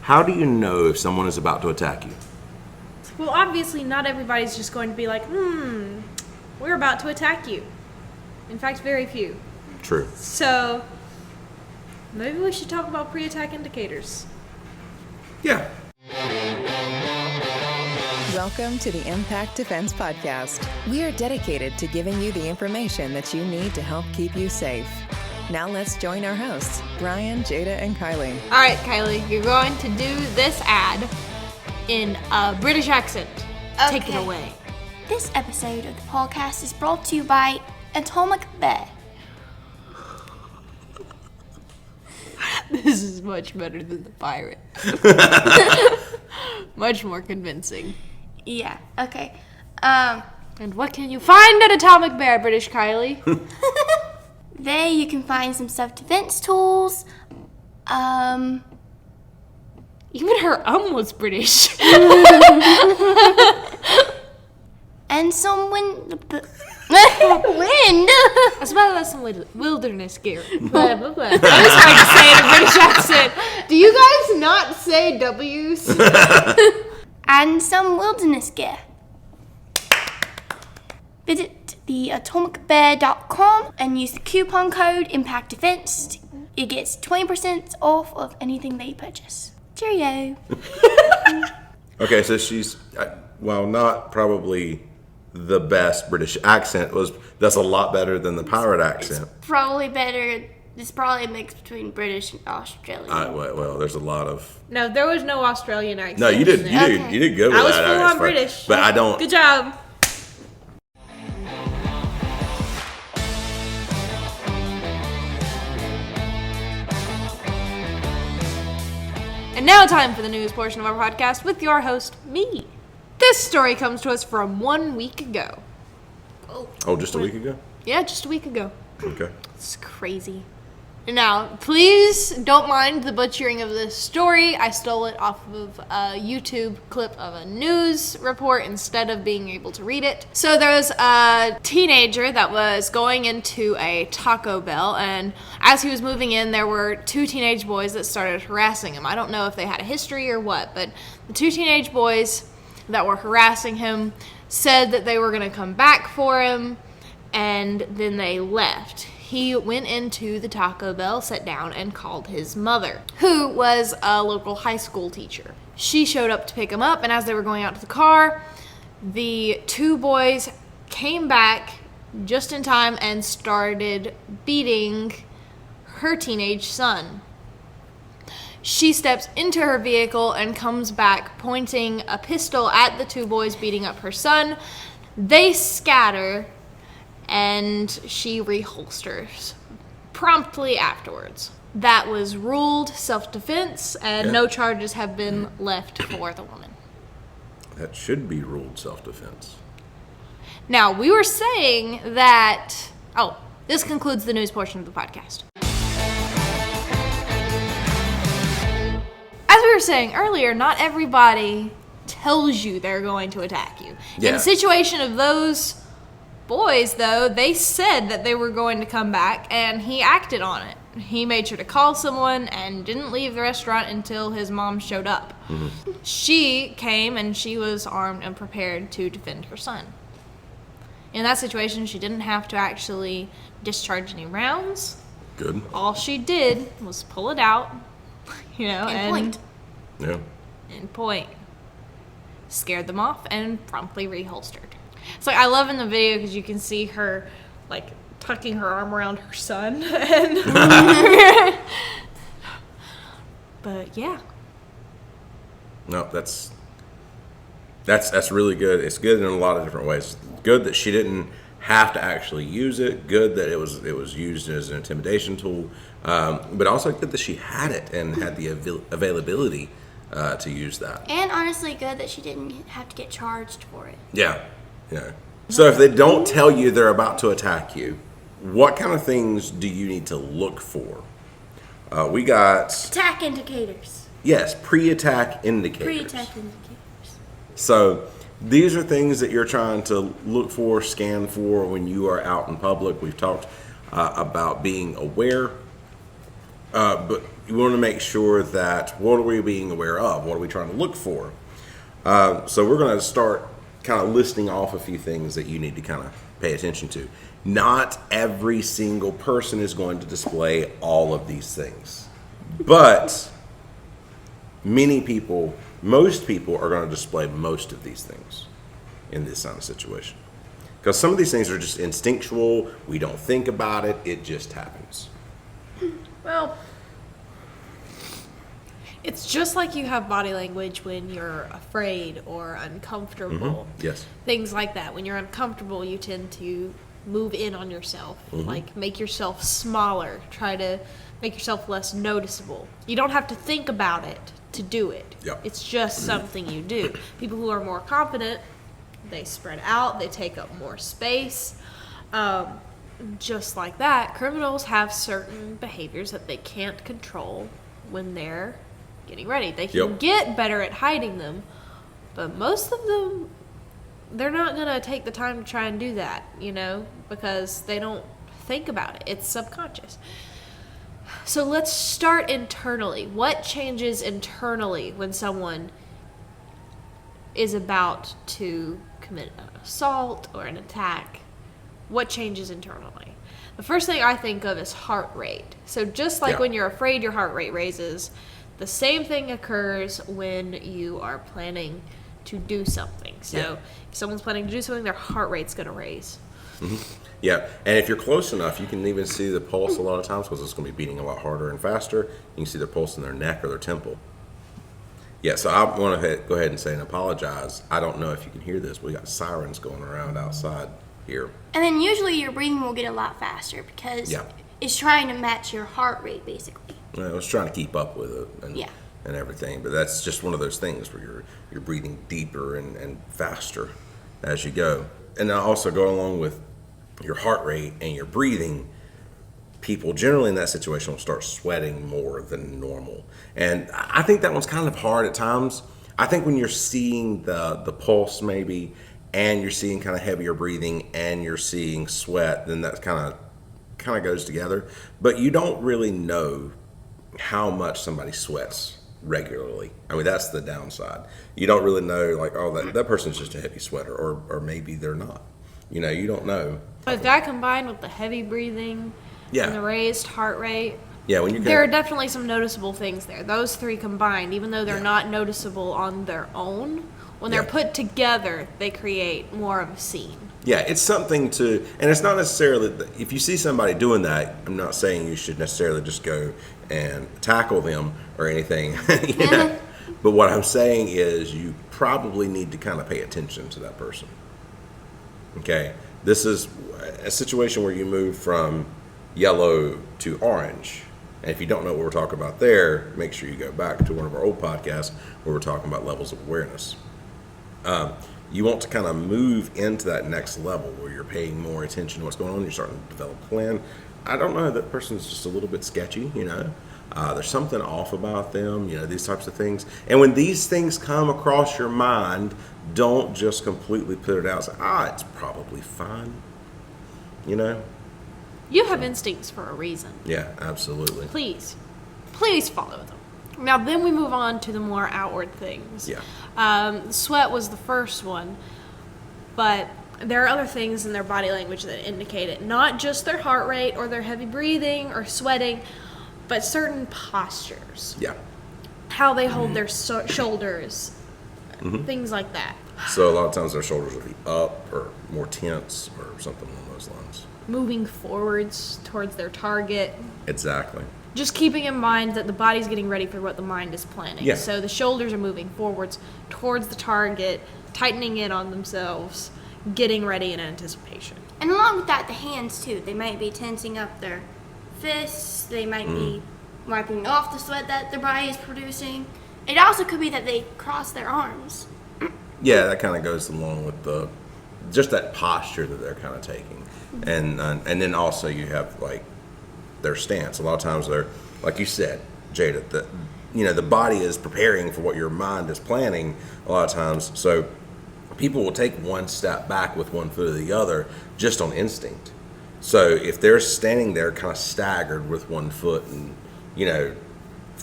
How do you know if someone is about to attack you? Well, obviously not everybody's just going to be like, we're about to attack you. In fact, very few. True. So, maybe we should talk about pre-attack indicators. Yeah. Welcome to the Impact Defense Podcast. We are dedicated to giving you the information that you need to help keep you safe. Now let's join our hosts, Brian, Jada, and Kylie. All right, Kylie, you're going to do this ad in a British accent. Okay. Take it away. This episode of the podcast is brought to you by Atomic Bear. This is much better than the pirate. Much more convincing. Yeah, okay. And what can you find at Atomic Bear, British Kylie? There you can find some self-defense tools. Even her was British. And some wind. As well as some wilderness gear. Blah, blah, blah. I was trying to say it in a British accent. Do you guys not say W's? And some wilderness gear. Visit theatomicbear.com and use the coupon code IMPACTDEFENSE. It gets 20% off of anything that you purchase. Cheerio. Okay, so she's, well, not probably the best British accent. That's a lot better than the pirate accent. Probably better. It's probably a mix between British and Australian. Well, there's a lot of. No, there was no Australian accent. No, you did. You Okay. did. You did good with I was that. full That's on fine. British. But I don't. Good job. And now time for the news portion of our podcast with your host, me. This story comes to us from 1 week ago. Oh, just a week ago? Yeah, just a week ago. Okay. It's crazy. Now, please don't mind the butchering of this story. I stole it off of a YouTube clip of a news report instead of being able to read it. So there was a teenager that was going into a Taco Bell, and as he was moving in, there were two teenage boys that started harassing him. I don't know if they had a history or what, but the two teenage boys that were harassing him said that they were going to come back for him, and then they left. He went into the Taco Bell, sat down, and called his mother, who was a local high school teacher. She showed up to pick him up, and as they were going out to the car, the two boys came back just in time and started beating her teenage son. She steps into her vehicle and comes back pointing a pistol at the two boys beating up her son. They scatter, and she reholsters promptly afterwards. That was ruled self-defense, and no charges have been left for the woman. That should be ruled self-defense. Now, we were saying that... Oh, this concludes the news portion of the podcast. As we were saying earlier, not everybody tells you they're going to attack you. Yeah. In the situation of those boys, though, they said that they were going to come back, and he acted on it. He made sure to call someone and didn't leave the restaurant until his mom showed up. Mm-hmm. She came, and she was armed and prepared to defend her son. In that situation, she didn't have to actually discharge any rounds. Good. All she did was pull it out, and point. Yeah. And point. Scared them off and promptly reholstered. So I love in the video because you can see her like tucking her arm around her son, and but yeah. No, that's really good. It's good in a lot of different ways. Good that she didn't have to actually use it. Good that it was used as an intimidation tool. But also good that she had it and had the availability to use that. And honestly, good that she didn't have to get charged for it. Yeah. Yeah. So if they don't tell you they're about to attack you, what kind of things do you need to look for? We got... Attack indicators. Yes, pre-attack indicators. Pre-attack indicators. So these are things that you're trying to look for, scan for when you are out in public. We've talked about being aware. But you want to make sure that what are we being aware of? What are we trying to look for? So we're going to start kind of listing off a few things that you need to kind of pay attention to. Not every single person is going to display all of these things, but most people are going to display most of these things in this kind of situation. Because some of these things are just instinctual. We don't think about it. It just happens. Well, it's just like you have body language when you're afraid or uncomfortable. Yes. Things like that. When you're uncomfortable, you tend to move in on yourself. Like make yourself smaller. Try to make yourself less noticeable. You don't have to think about it to do it. Yep. It's just something you do. People who are more confident, they spread out. They take up more space. Just like that, criminals have certain behaviors that they can't control when they're getting ready. They can get better at hiding them, but most of them, they're not going to take the time to try and do that, because they don't think about it. It's subconscious. So let's start internally. What changes internally when someone is about to commit an assault or an attack? What changes internally? The first thing I think of is heart rate. So just like when you're afraid, your heart rate raises. The same thing occurs when you are planning to do something. So if someone's planning to do something, their heart rate's going to raise. Yeah, and if you're close enough, you can even see the pulse a lot of times because it's going to be beating a lot harder and faster. You can see the pulse in their neck or their temple. Yeah, so I want to go ahead and say and apologize. I don't know if you can hear this. We got sirens going around outside here. And then usually your breathing will get a lot faster because it's trying to match your heart rate, basically. I was trying to keep up with it and everything, but that's just one of those things where you're breathing deeper and faster as you go. And then also go along with your heart rate and your breathing, people generally in that situation will start sweating more than normal. And I think that one's kind of hard at times. I think when you're seeing the pulse maybe, and you're seeing kind of heavier breathing and you're seeing sweat, then that kind of goes together. But you don't really know how much somebody sweats regularly. I mean, that's the downside. You don't really know, like, oh, that person's just a heavy sweater, or maybe they're not. You don't know. But that combined with the heavy breathing and the raised heart rate, there are definitely some noticeable things there. Those three combined, even though they're not noticeable on their own, when they're put together, they create more of a scene. Yeah, it's something to, and it's not necessarily, if you see somebody doing that, I'm not saying you should necessarily just go and tackle them or anything, but what I'm saying is you probably need to kind of pay attention to that person. Okay, this is a situation where you move from yellow to orange. And if you don't know what we're talking about there, make sure you go back to one of our old podcasts where we're talking about levels of awareness. You want to kind of move into that next level where you're paying more attention to what's going on. You're starting to develop a plan. I don't know, that person's just a little bit sketchy, there's something off about them, these types of things. And when these things come across your mind, don't just completely put it out and say, it's probably fine, You have instincts for a reason. Yeah, absolutely. Please follow them. Now, then we move on to the more outward things. Yeah. Sweat was the first one, but there are other things in their body language that indicate it. Not just their heart rate or their heavy breathing or sweating, but certain postures. Yeah. How they hold their shoulders, things like that. So a lot of times their shoulders will be up or more tense or something along those lines. Moving forwards towards their target. Exactly. Just keeping in mind that the body's getting ready for what the mind is planning. Yeah. So the shoulders are moving forwards towards the target, tightening in on themselves, getting ready in anticipation. And along with that, the hands too. They might be tensing up their fists. They might be wiping off the sweat that their body is producing. It also could be that they cross their arms. Yeah, that kind of goes along with just that posture that they're kind of taking. And then also you have like their stance. A lot of times they're, like you said, Jada, the body is preparing for what your mind is planning a lot of times. So people will take one step back with one foot or the other just on instinct. So if they're standing there kind of staggered with one foot and,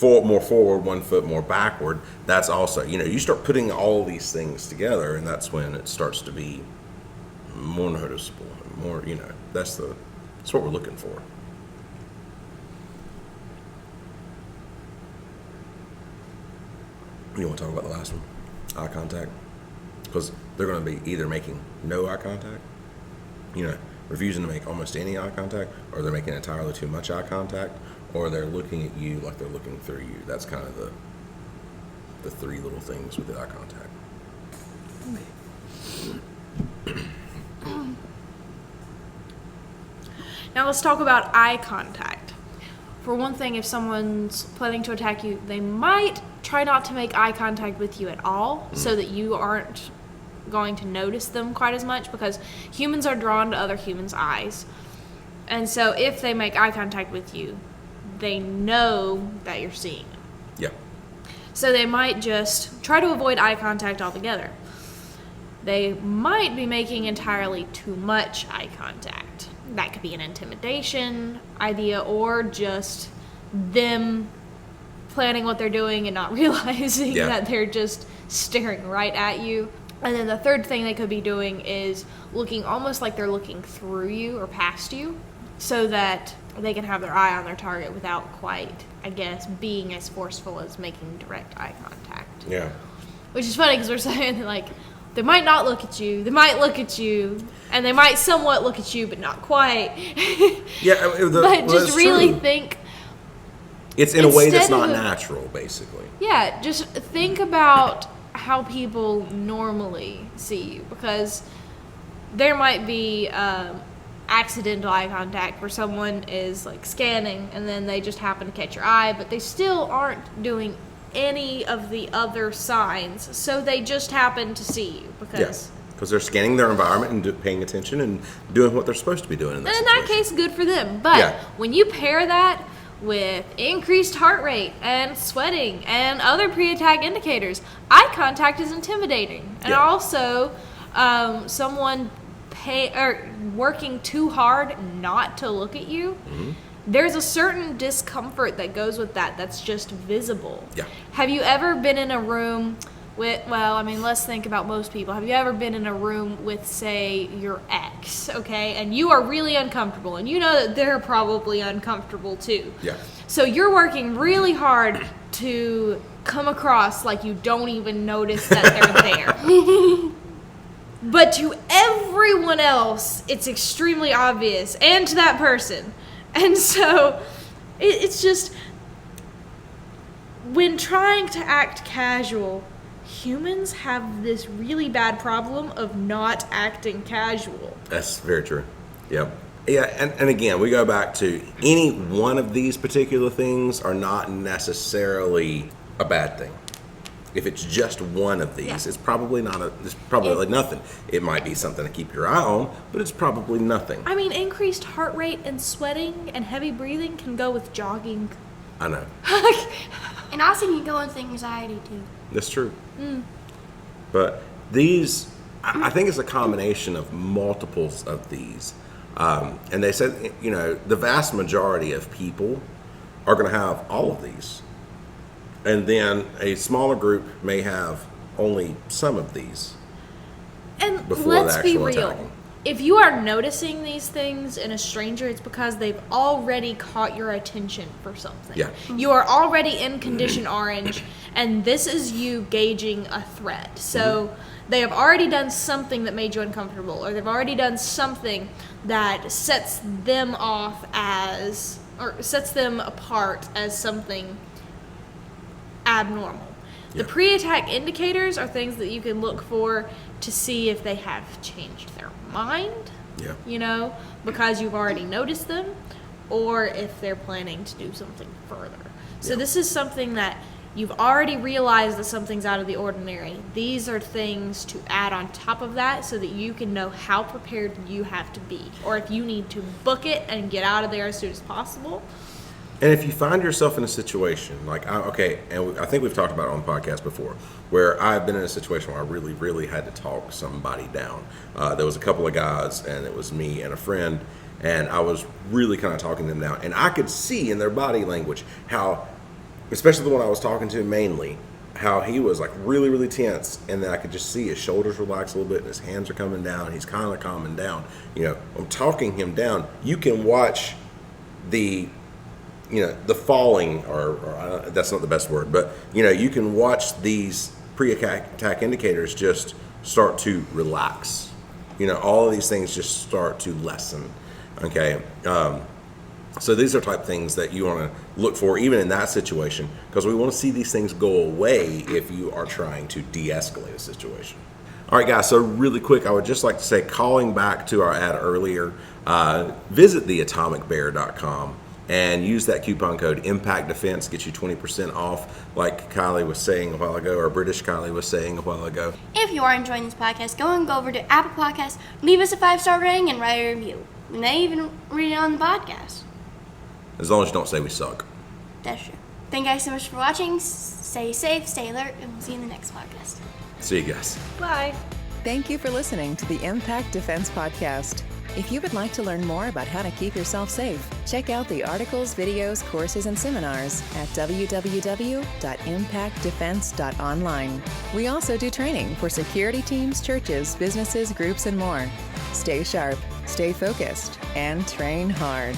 more forward, 1 foot more backward, that's also, you start putting all these things together, and that's when it starts to be more noticeable, more, that's what we're looking for. You want to talk about the last one? Eye contact? Because they're going to be either making no eye contact, refusing to make almost any eye contact, or they're making entirely too much eye contact, or they're looking at you like they're looking through you. That's kind of the three little things with the eye contact. Now let's talk about eye contact. For one thing, if someone's planning to attack you, they might try not to make eye contact with you at all, so that you aren't going to notice them quite as much, because humans are drawn to other humans' eyes. And so if they make eye contact with you, they know that you're seeing them. Yeah. So they might just try to avoid eye contact altogether. They might be making entirely too much eye contact. That could be an intimidation idea, or just them planning what they're doing and not realizing that they're just staring right at you. And then the third thing they could be doing is looking almost like they're looking through you or past you, so that they can have their eye on their target without quite, I guess, being as forceful as making direct eye contact. Yeah. Which is funny, because we're saying, like, they might not look at you, they might look at you, and they might somewhat look at you, but not quite. But just really think... It's in a way that's not natural, basically. Yeah, just think about how people normally see you, because there might be accidental eye contact where someone is like scanning and then they just happen to catch your eye, but they still aren't doing any of the other signs, so they just happen to see you because they're scanning their environment and paying attention and doing what they're supposed to be doing in that situation. In that case, good for them. But when you pair that with increased heart rate and sweating and other pre-attack indicators, eye contact is intimidating. And also, someone working too hard not to look at you, there's a certain discomfort that goes with that that's just visible. Yeah. Have you ever been in a room with, let's think about most people. Have you ever been in a room with, say, your ex, okay? And you are really uncomfortable, and you know that they're probably uncomfortable too. Yeah. So you're working really hard to come across like you don't even notice that they're there. But to everyone else, it's extremely obvious, and to that person. And so it's just, when trying to act casual, humans have this really bad problem of not acting casual. That's very true. Yep. Yeah, and again, we go back to any one of these particular things are not necessarily a bad thing. If it's just one of these, it's probably like nothing. It might be something to keep your eye on, but it's probably nothing. I mean, increased heart rate and sweating and heavy breathing can go with jogging. I know. And also can go with anxiety too. That's true. But these, I think it's a combination of multiples of these. And they said, the vast majority of people are going to have all of these. And then a smaller group may have only some of these. And let's be real. Attacking. If you are noticing these things in a stranger, it's because they've already caught your attention for something. Yeah. You are already in condition orange, and this is you gauging a threat. So they have already done something that made you uncomfortable, or they've already done something that sets them off as, or sets them apart as something abnormal. The pre-attack indicators are things that you can look for to see if they have changed their mind, because you've already noticed them, or if they're planning to do something further. So this is something that you've already realized that something's out of the ordinary. These are things to add on top of that so that you can know how prepared you have to be, or if you need to book it and get out of there as soon as possible. And if you find yourself in a situation and I think we've talked about it on the podcast before, where I've been in a situation where I really, really had to talk somebody down. There was a couple of guys, and it was me and a friend, and I was really kind of talking them down. And I could see in their body language how especially the one I was talking to mainly, how he was like really, really tense, and then I could just see his shoulders relax a little bit, and his hands are coming down. He's kind of calming down. I'm talking him down. You can watch the falling, or that's not the best word, but you can watch these pre-attack indicators just start to relax. All of these things just start to lessen. Okay. So these are type things that you want to look for even in that situation, because we want to see these things go away if you are trying to de-escalate a situation. All right, guys, so really quick, I would just like to say, calling back to our ad earlier, visit theatomicbear.com and use that coupon code Impact Defense, get you 20% off, like Kylie was saying a while ago, or British Kylie was saying a while ago. If you are enjoying this podcast, go over to Apple Podcasts, leave us a 5-star rating, and write a review. We may even read it on the podcast. As long as you don't say we suck. That's true. Thank you guys so much for watching. Stay safe, stay alert, and we'll see you in the next podcast. See you guys. Bye. Thank you for listening to the Impact Defense Podcast. If you would like to learn more about how to keep yourself safe, check out the articles, videos, courses, and seminars at www.impactdefense.online. We also do training for security teams, churches, businesses, groups, and more. Stay sharp, stay focused, and train hard.